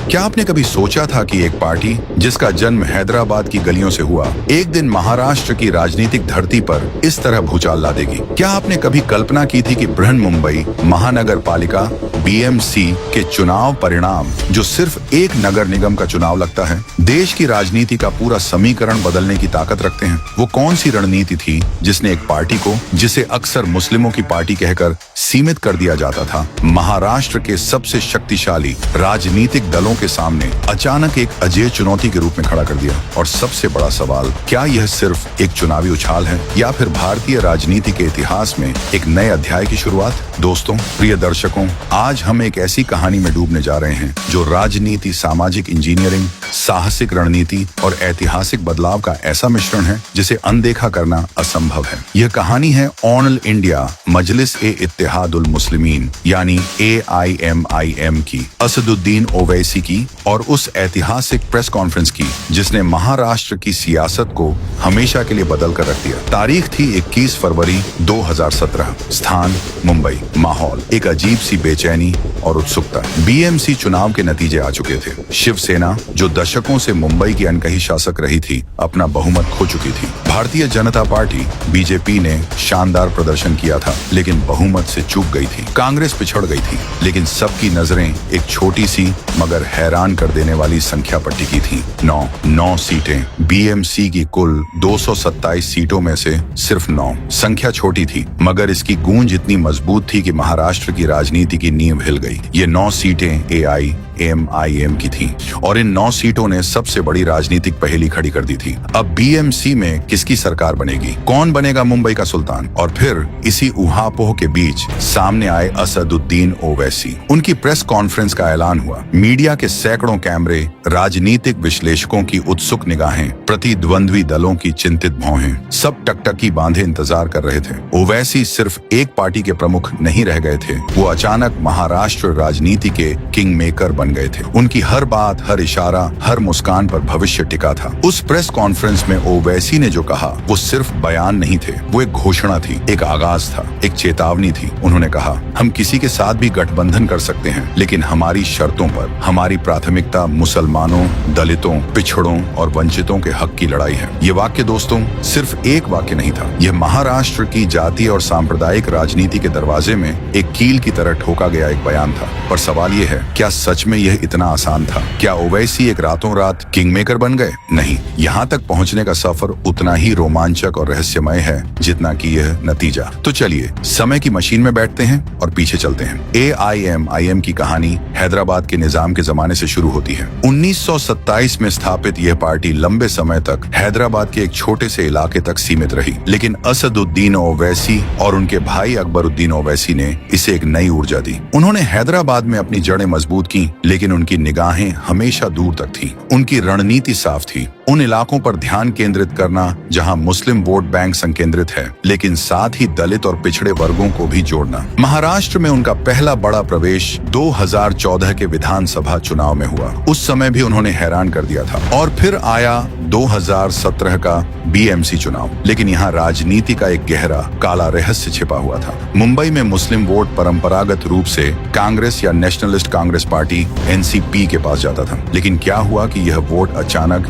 क्या आपने कभी सोचा था कि एक पार्टी जिसका जन्म हैदराबाद की गलियों से हुआ, एक दिन महाराष्ट्र की राजनीतिक धरती पर इस तरह भूचाल ला देगी? क्या आपने कभी कल्पना की थी कि बृहन्मुंबई महानगर पालिका BMC के चुनाव परिणाम, जो सिर्फ एक नगर निगम का चुनाव लगता है, देश की राजनीति का पूरा समीकरण बदलने की ताकत रखते हैं? वो कौन सी रणनीति थी जिसने एक पार्टी को, जिसे अक्सर मुस्लिमों की पार्टी कहकर सीमित कर दिया जाता था, महाराष्ट्र के सबसे शक्तिशाली राजनीतिक दलों के सामने अचानक एक अजय चुनौती के रूप में खड़ा कर दिया? और सबसे बड़ा सवाल, क्या यह सिर्फ एक चुनावी उछाल है या फिर भारतीय राजनीति के इतिहास में एक नए अध्याय की शुरुआत? दोस्तों, प्रिय दर्शकों, आज हम एक ऐसी कहानी में डूबने जा रहे हैं जो राजनीति, सामाजिक इंजीनियरिंग, साहसिक रणनीति और ऐतिहासिक बदलाव का ऐसा मिश्रण है जिसे अनदेखा करना असंभव है। यह कहानी है ऑनल इंडिया मजलिस-ए-इत्तेहादुल मुस्लिमीन यानी AIMIM की, असदुद्दीन ओवैसी की और उस ऐतिहासिक प्रेस कॉन्फ्रेंस की जिसने महाराष्ट्र की सियासत को हमेशा के लिए बदल कर रख दिया। तारीख थी 21 फरवरी 2017, स्थान मुंबई, माहौल एक अजीब सी बेचैनी और उत्सुकता। BMC चुनाव के नतीजे आ चुके थे। शिवसेना, जो दशकों से मुंबई की अनकही शासक रही थी, अपना बहुमत खो चुकी थी। भारतीय जनता पार्टी BJP ने शानदार प्रदर्शन किया था, लेकिन बहुमत से चूक गई थी। कांग्रेस पिछड़ गई थी, लेकिन सबकी नजरें एक छोटी सी मगर हैरान कर देने वाली संख्या पर टिकी थी। 9 सीटें। BMC की कुल 227 सीटों में से सिर्फ 9। संख्या छोटी थी, मगर इसकी गूंज इतनी मजबूत थी कि महाराष्ट्र की राजनीति की नींव हिल गई। ये 9 सीटें AIMIM की थी और इन 9 सीटों ने सबसे बड़ी राजनीतिक पहेली खड़ी कर दी थी। अब BMC में किसकी सरकार बनेगी? कौन बनेगा मुंबई का सुल्तान? और फिर इसी उहापोह के बीच सामने आए असदुद्दीन ओवैसी। उनकी प्रेस कॉन्फ्रेंस का ऐलान हुआ। मीडिया के सैकड़ों कैमरे, राजनीतिक विश्लेषकों की उत्सुक निगाहें, प्रतिद्वंद्वी दलों की चिंतित भौहें, सब टकटकी बांधे इंतजार कर रहे थे। ओवैसी सिर्फ एक पार्टी के प्रमुख नहीं रह गए थे, वो अचानक महाराष्ट्र राजनीति के किंग मेकर बन गए थे। उनकी हर बात, हर इशारा, हर मुस्कान पर भविष्य टिका था। उस प्रेस कॉन्फ्रेंस में ओवैसी ने जो कहा वो सिर्फ बयान नहीं थे, वो एक घोषणा थी, एक आगाज था, एक चेतावनी थी। उन्होंने कहा, हम किसी के साथ भी गठबंधन कर सकते हैं, लेकिन हमारी शर्तों पर। हमारी प्राथमिकता मुसलमानों, दलितों, पिछड़ों और वंचितों के हक की लड़ाई है। ये वाक्य दोस्तों सिर्फ एक वाक्य नहीं था, यह महाराष्ट्र की जातीय और सांप्रदायिक राजनीति के दरवाजे में एक कील की तरह ठोका गया एक बयान था। पर सवाल ये है, क्या सच में यह इतना आसान था? क्या ओवैसी एक रातों रात किंग मेकर बन गए? नहीं, यहाँ तक पहुँचने का सफर उतना ही रोमांचक और रहस्यमय है जितना कि यह नतीजा। तो चलिए समय की मशीन में बैठते हैं और पीछे चलते हैं। AIMIM की कहानी हैदराबाद के निजाम के जमाने से शुरू होती है। 1927 में स्थापित यह पार्टी लंबे समय तक हैदराबाद के एक छोटे से इलाके तक सीमित रही, लेकिन असदुद्दीन ओवैसी और उनके भाई अकबरुद्दीन ओवैसी ने इसे एक नई ऊर्जा दी। उन्होंने हैदराबाद में अपनी जड़ें मजबूत की, लेकिन उनकी निगाहें हमेशा दूर तक थी। उनकी रणनीति साफ थी, उन इलाकों पर ध्यान केंद्रित करना जहां मुस्लिम वोट बैंक संकेंद्रित है, लेकिन साथ ही दलित और पिछड़े वर्गों को भी जोड़ना। महाराष्ट्र में उनका पहला बड़ा प्रवेश 2014 के विधानसभा चुनाव में हुआ। उस समय भी उन्होंने हैरान कर दिया था। और फिर आया 2017 का BMC चुनाव, लेकिन यहाँ राजनीति का एक गहरा काला रहस्य छिपा हुआ था। मुंबई में मुस्लिम वोट परंपरागत रूप से कांग्रेस या नेशनलिस्ट कांग्रेस पार्टी NCP के पास जाता था, लेकिन क्या हुआ कि यह वोट अचानक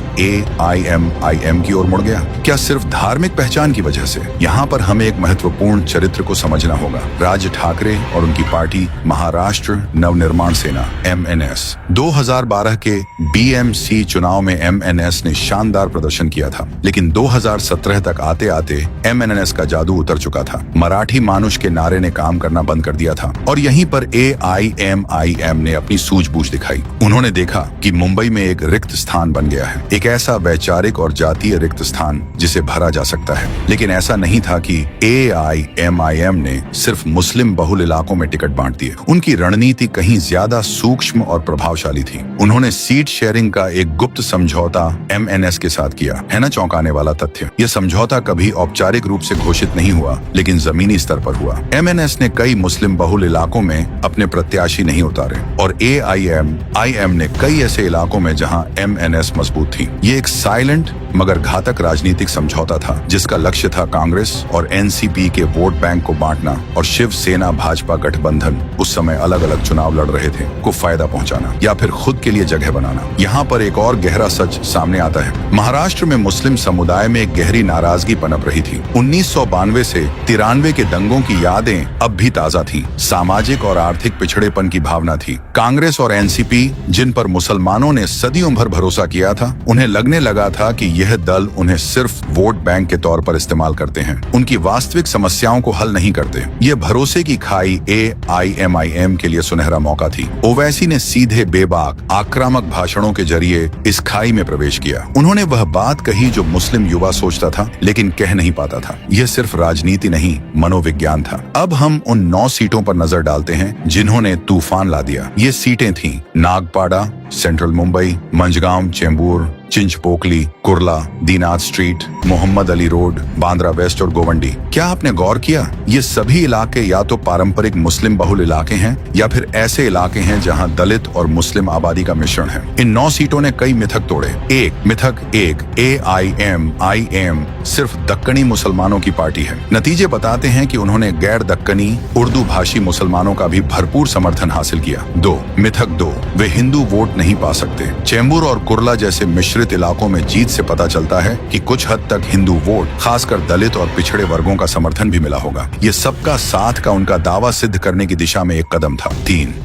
AIMIM की ओर मुड़ गया? क्या सिर्फ धार्मिक पहचान की वजह से? यहाँ पर हमें एक महत्वपूर्ण चरित्र को समझना होगा, राज ठाकरे और उनकी पार्टी महाराष्ट्र नवनिर्माण सेना MNS। 2012 के BMC चुनाव में MNS ने शानदार प्रदर्शन किया था, लेकिन 2017 तक आते आते MNS का जादू उतर चुका था। मराठी मानुष के नारे ने काम करना बंद कर दिया था और यहीं पर AIMIM ने अपनी सूझबूझ दिखाई। उन्होंने देखा कि मुंबई में एक रिक्त स्थान बन गया है, एक ऐसा वैचारिक और जातीय रिक्त स्थान जिसे भरा जा सकता है। लेकिन ऐसा नहीं था कि AIMIM ने सिर्फ मुस्लिम बहुल इलाकों में टिकट बांट दिए। उनकी रणनीति कहीं ज्यादा सूक्ष्म और प्रभावशाली थी। उन्होंने सीट शेयरिंग का एक गुप्त समझौता MNS के साथ किया। है ना चौंकाने वाला तथ्य? यह समझौता कभी औपचारिक रूप से घोषित नहीं हुआ, लेकिन जमीनी स्तर पर हुआ। MNS ने कई मुस्लिम बहुल इलाकों में अपने प्रत्याशी नहीं उतारे और AIMIM ने कई ऐसे इलाकों में जहां MNS मजबूत थी। ये एक साइलेंट मगर घातक राजनीतिक समझौता था जिसका लक्ष्य था कांग्रेस और एनसीपी के वोट बैंक को बांटना और शिवसेना भाजपा गठबंधन उस समय अलग अलग चुनाव लड़ रहे थे को फायदा पहुंचाना या फिर खुद के लिए जगह बनाना। यहाँ पर एक और गहरा सच सामने आता है। महाराष्ट्र में मुस्लिम समुदाय में एक गहरी नाराजगी पनप रही थी। 1992 से 93 के दंगों की यादें अब भी ताजा थी। सामाजिक और आर्थिक पिछड़ेपन की भावना थी। कांग्रेस और एनसीपी जिन पर मुसलमानों ने सदियों भर भरोसा किया था, उन्हें लगने लगा था कि यह दल उन्हें सिर्फ वोट बैंक के तौर पर इस्तेमाल करते हैं, उनकी वास्तविक समस्याओं को हल नहीं करते। ये भरोसे की खाई AIMIM के लिए सुनहरा मौका थी। ओवैसी ने सीधे बेबाक आक्रामक भाषणों के जरिए इस खाई में प्रवेश किया। उन्होंने वह बात कही जो मुस्लिम युवा सोचता था लेकिन कह नहीं पाता था। यह सिर्फ राजनीति नहीं, मनोविज्ञान था। अब हम उन 9 सीटों पर नजर डालते हैं जिन्होंने तूफान ला दिया। ये सीटें थीं नागपाड़ा, सेंट्रल मुंबई, मंझगांव, चेंबूर, चिंचपोकली, कुर्ला, दीनाथ street, Mohammad Ali road, Bandra west और गोवंडी। क्या आपने गौर किया? ये सभी इलाके या तो पारंपरिक मुस्लिम बहुल इलाके हैं या फिर ऐसे इलाके हैं जहां दलित और मुस्लिम आबादी का मिश्रण है। इन 9 सीटों ने कई मिथक तोड़े। मिथक एक, AIMIM सिर्फ दक्कनी मुसलमानों की पार्टी है। नतीजे बताते हैं कि उन्होंने गैर दक्कनी उर्दू भाषी मुसलमानों का भी भरपूर समर्थन हासिल किया। मिथक 2, वे हिंदू वोट नहीं पा सकते। चेंबूर और कुर्ला जैसे मिश्रित इलाकों में जीत से पता चलता है कि कुछ हद तक हिंदू वोट, खासकर दलित और पिछड़े वर्गों का समर्थन भी मिला होगा। ये सबका साथ का उनका दावा सिद्ध करने की दिशा में एक कदम था।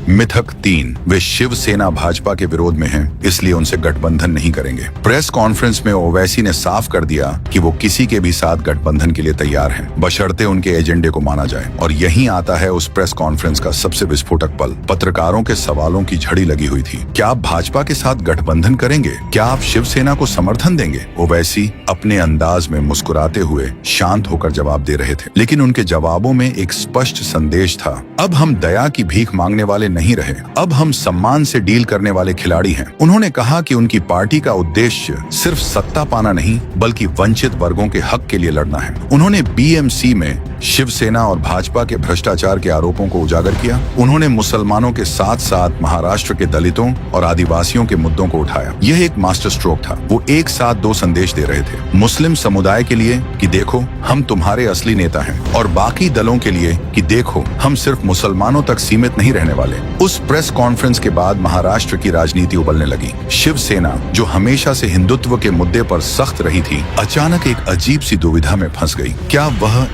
मिथक 3, वे शिवसेना भाजपा के विरोध में हैं, इसलिए उनसे गठबंधन नहीं करेंगे। प्रेस कॉन्फ्रेंस में ओवैसी ने साफ कर दिया कि वो किसी के भी साथ गठबंधन के लिए तैयार हैं, बशर्ते उनके एजेंडे को माना जाए। और यहीं आता है उस प्रेस कॉन्फ्रेंस का सबसे विस्फोटक पल। पत्रकारों के सवालों की झड़ी लगी हुई थी। क्या आप भाजपा के साथ गठबंधन करेंगे? क्या आप शिवसेना को समर्थन देंगे? ओवैसी अपने अंदाज में मुस्कुराते हुए शांत होकर जवाब दे रहे थे, लेकिन उनके जवाबों में एक स्पष्ट संदेश था। अब हम दया की भीख मांगने वाले नहीं रहे, अब हम सम्मान से डील करने वाले खिलाड़ी हैं। उन्होंने कहा कि उनकी पार्टी का उद्देश्य सिर्फ सत्ता पाना नहीं, बल्कि वंचित वर्गों के हक के लिए लड़ना है। उन्होंने BMC में शिवसेना और भाजपा के भ्रष्टाचार के आरोपों को उजागर किया। उन्होंने मुसलमानों के साथ साथ महाराष्ट्र के दलितों और आदिवासियों के मुद्दों को उठाया। यह एक मास्टर स्ट्रोक था। वो एक साथ 2 संदेश दे रहे थे। मुस्लिम समुदाय के लिए कि देखो हम तुम्हारे असली नेता हैं, और बाकी दलों के लिए कि देखो हम सिर्फ मुसलमानों तक सीमित नहीं रहने वाले। उस प्रेस कॉन्फ्रेंस के बाद महाराष्ट्र की राजनीति उबलने लगी। शिवसेना, जो हमेशा से हिंदुत्व के मुद्दे पर सख्त रही थी, अचानक एक अजीब सी दुविधा में फंस गई। क्या वह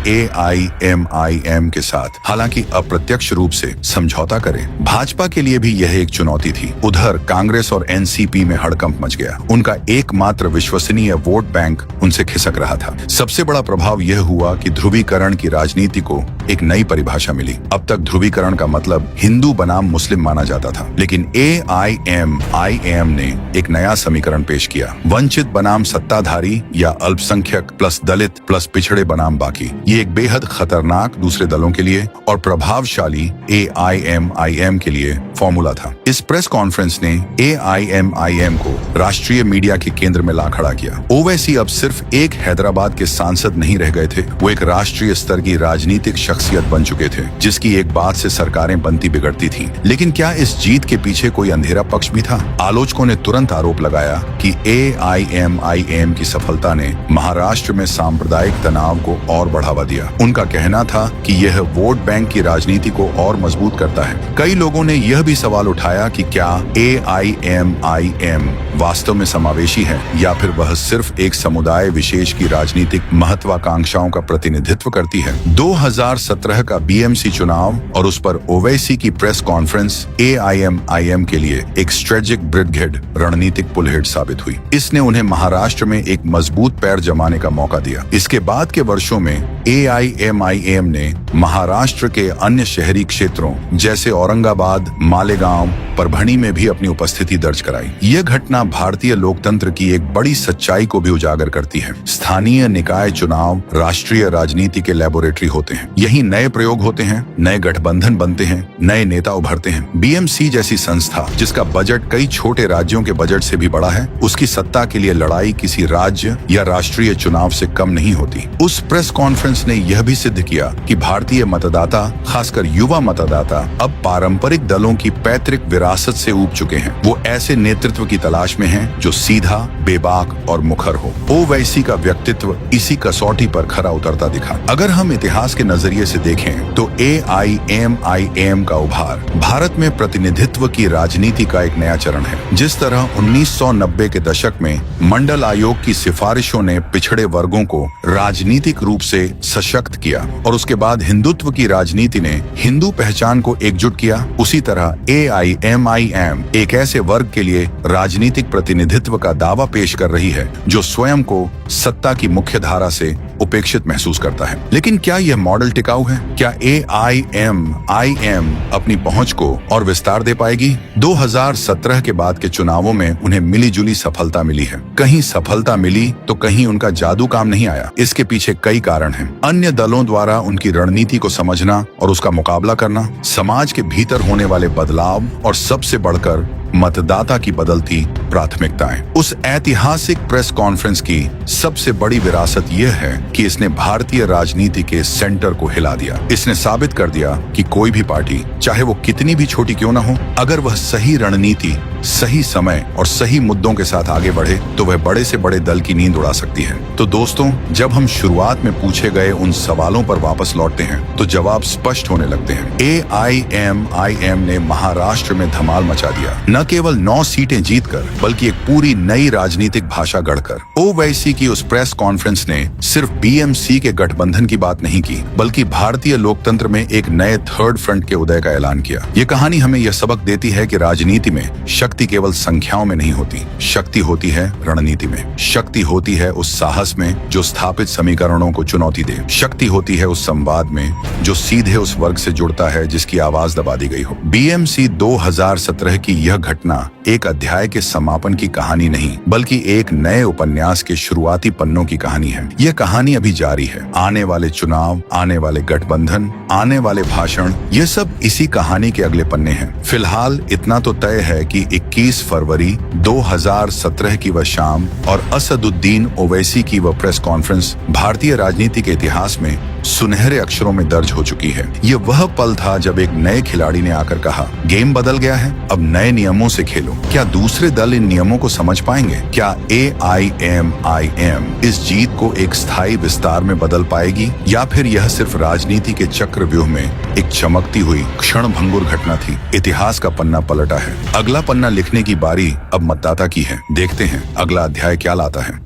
AIMIM के साथ, हालांकि अप्रत्यक्ष रूप से, समझौता करे? भाजपा के लिए भी यह एक चुनौती थी। उधर कांग्रेस और NCP में हड़कंप मच गया। उनका एकमात्र विश्वसनीय वोट बैंक उनसे खिसक रहा था। सबसे बड़ा प्रभाव यह हुआ कि ध्रुवीकरण की राजनीति को एक नई परिभाषा मिली। अब तक ध्रुवीकरण का मतलब हिंदू बनाम मुस्लिम माना जाता था, लेकिन AIMIM ने एक नया समीकरण पेश किया। वंचित बनाम सत्ताधारी या अल्पसंख्यक प्लस दलित प्लस पिछड़े बनाम बाकी। ये एक बेहद खतरनाक दूसरे दलों के लिए और प्रभावशाली AIMIM के लिए फॉर्मूला था। इस प्रेस कॉन्फ्रेंस ने AIMIM को राष्ट्रीय मीडिया के केंद्र में ला खड़ा किया। ओवैसी अब सिर्फ एक हैदराबाद के सांसद नहीं रह गए थे, वो एक राष्ट्रीय स्तर की राजनीतिक शख्सियत बन चुके थे, जिसकी एक बात से सरकारें बनती बिगड़ती थीं। लेकिन क्या इस जीत के पीछे कोई अंधेरा पक्ष भी था? आलोचकों ने तुरंत आरोप लगाया कि AIMIM की सफलता ने महाराष्ट्र में सांप्रदायिक तनाव को और बढ़ावा दिया। उनका कहना था कि यह वोट बैंक की राजनीति को और मजबूत करता है। कई लोगों ने यह भी सवाल उठाया कि क्या AIMIM वास्तव में समावेशी है या फिर वह सिर्फ एक समुदाय विशेष की राजनीतिक महत्वाकांक्षाओं का प्रतिनिधित्व करती है। 2017 का BMC चुनाव और उस पर ओवैसी की प्रेस कॉन्फ्रेंस AIMIM के लिए एक स्ट्रेटेजिक ब्रिगेड रणनीतिक पुलहेट साबित हुई। इसने उन्हें महाराष्ट्र में एक मजबूत पैर जमाने का मौका दिया। इसके बाद के वर्षों में AIMIM ने महाराष्ट्र के अन्य शहरी क्षेत्रों जैसे औरंगाबाद, मालेगांव, परभणी में भी अपनी उपस्थिति दर्ज कराई। यह घटना भारतीय लोकतंत्र की एक बड़ी सच्चाई को भी उजागर करती है। स्थानीय निकाय चुनाव राष्ट्रीय राजनीति के लैबोरेटरी होते हैं। यही नए प्रयोग होते हैं, नए गठबंधन बनते हैं, नए नेता उभरते हैं। BMC जैसी संस्था, जिसका बजट कई छोटे राज्यों के बजट से भी बड़ा है, उसकी सत्ता के लिए लड़ाई किसी राज्य या राष्ट्रीय चुनाव से कम नहीं होती। उस प्रेस कॉन्फ्रेंस कॉन्फ्रेंस ने यह भी सिद्ध किया कि भारतीय मतदाता, खासकर युवा मतदाता, अब पारंपरिक दलों की पैतृक विरासत से ऊब चुके हैं। वो ऐसे नेतृत्व की तलाश में हैं जो सीधा, बेबाक और मुखर हो। ओवैसी का व्यक्तित्व इसी कसौटी पर खरा उतरता दिखा। अगर हम इतिहास के नजरिए से देखें तो AIMIM का उभार भारत में प्रतिनिधित्व की राजनीति का एक नया चरण है। जिस तरह 1990 के दशक में मंडल आयोग की सिफारिशों ने पिछड़े वर्गों को राजनीतिक रूप से सशक्त किया और उसके बाद हिंदुत्व की राजनीति ने हिंदू पहचान को एकजुट किया, उसी तरह AIMIM एक ऐसे वर्ग के लिए राजनीतिक प्रतिनिधित्व का दावा पेश कर रही है जो स्वयं को सत्ता की मुख्य धारा से उपेक्षित महसूस करता है। लेकिन क्या यह मॉडल टिकाऊ है? क्या AIMIM अपनी पहुंच को और विस्तार दे पाएगी? 2017 के बाद के चुनावों में उन्हें मिलीजुली सफलता मिली है। कहीं सफलता मिली तो कहीं उनका जादू काम नहीं आया। इसके पीछे कई कारण हैं। अन्य दलों द्वारा उनकी रणनीति को समझना और उसका मुकाबला करना, समाज के भीतर होने वाले बदलाव और सबसे बढ़कर मतदाता की बदलती प्राथमिकताएं। उस ऐतिहासिक प्रेस कॉन्फ्रेंस की सबसे बड़ी विरासत यह है कि इसने भारतीय राजनीति के सेंटर को हिला दिया। इसने साबित कर दिया कि कोई भी पार्टी, चाहे वो कितनी भी छोटी क्यों न हो, अगर वह सही रणनीति, सही समय और सही मुद्दों के साथ आगे बढ़े तो वह बड़े से बड़े दल की नींद उड़ा सकती है। तो दोस्तों, जब हम शुरुआत में पूछे गए उन सवालों पर वापस लौटते हैं तो जवाब स्पष्ट होने लगते हैं। AIMIM ने महाराष्ट्र में धमाल मचा दिया, न केवल 9 सीटें जीतकर बल्कि एक पूरी नई राजनीतिक भाषा गढ़कर। ओवैसी की उस प्रेस कॉन्फ्रेंस ने सिर्फ BMC के गठबंधन की बात नहीं की, बल्कि भारतीय लोकतंत्र में एक नए थर्ड फ्रंट के उदय का ऐलान किया। ये कहानी हमें यह सबक देती है कि राजनीति में शक्ति केवल संख्याओं में नहीं होती, शक्ति होती है रणनीति में। शक्ति होती है उस साहस में जो स्थापित समीकरणों को चुनौती दे। शक्ति होती है उस संवाद में जो सीधे उस वर्ग से जुड़ता है जिसकी आवाज दबा दी गई हो। BMC 2017 की यह घटना एक अध्याय के समापन की कहानी नहीं, बल्कि एक नए उपन्यास के शुरुआती पन्नों की कहानी है। यह कहानी अभी जारी है। आने वाले चुनाव, आने वाले गठबंधन, आने वाले भाषण, ये सब इसी कहानी के अगले पन्ने हैं। फिलहाल इतना तो तय है कि 21 फरवरी 2017 की वह शाम और असदुद्दीन ओवैसी की वह प्रेस कॉन्फ्रेंस भारतीय राजनीति के इतिहास में सुनहरे अक्षरों में दर्ज हो चुकी है। ये वह पल था जब एक नए खिलाड़ी ने आकर कहा, गेम बदल गया है, अब नए नियमों से खेलो। क्या दूसरे दल इन नियमों को समझ पाएंगे? क्या AIMIM इस जीत को एक स्थायी विस्तार में बदल पाएगी, या फिर यह सिर्फ राजनीति के चक्रव्यूह में एक चमकती हुई क्षणभंगुर घटना थी? इतिहास का पन्ना पलटा है। अगला पन्ना लिखने की बारी अब मतदाता की है। देखते हैं अगला अध्याय क्या लाता है।